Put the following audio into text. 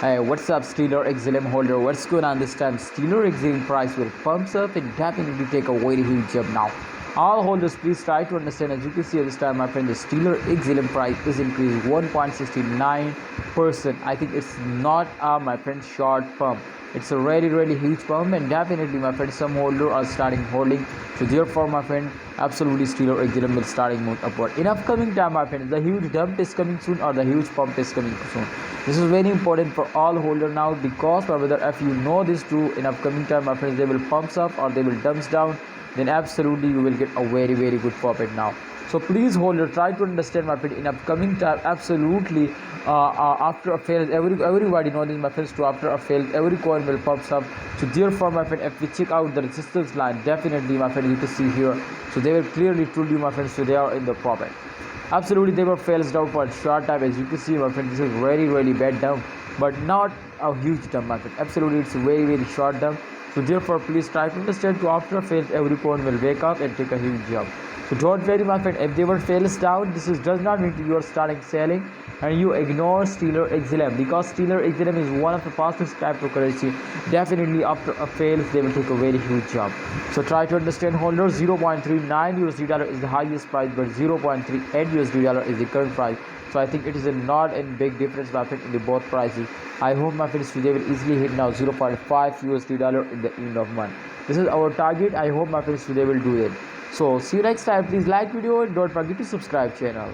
Hey, what's up, Stellar XLM holder? What's going on this time? Stellar XLM price will pumps up and definitely take a very huge jump now. All holders, please try to understand. As you can see at this time, my friend, the Stellar XLM price is increased 1.69%. I think it's not my friend short pump. It's a really huge pump, and definitely, my friend, some holder are starting holding. So therefore, my friend, absolutely Stellar XLM will starting move upward. In upcoming time, my friend, the huge dump is coming soon or the huge pump is coming soon. This is very important for all holder now, because whether if you know this too, in upcoming time, my friends, they will pumps up or they will dumps down, then absolutely you will get a very good profit now. So please holder, try to understand, my friend, in upcoming time, absolutely after a fail, everybody knows this, my friends, too. After a fail, every coin will pumps up. So therefore, my friend, if we check out the resistance line, definitely, my friend, you can see here, so they will clearly told you, my friends, so they are in the profit. Absolutely, they were fails down for a short time. As you can see, my friend, this is really bad dump, but not a huge dump, my friend. Absolutely, it's a very short dump. So therefore, please try to understand, to after fails, every coin will wake up and take a huge jump. So don't worry, my friend, if they were fails down, this does not mean you are starting selling and you ignore Stellar XLM, because Stellar XLM is one of the fastest cryptocurrency. Definitely after a fails, they will take a very huge jump. So try to understand, holders. 0.39 USD dollar is the highest price, but 0.38 USD dollar is the current price. So I think it is a not a big difference, my friend, in the both prices. I hope, my friends, they will easily hit now 0.5 USD dollar in the end of month. This is our target. I hope, my friends, they will do it. So see you next time. Please like video and don't forget to subscribe channel.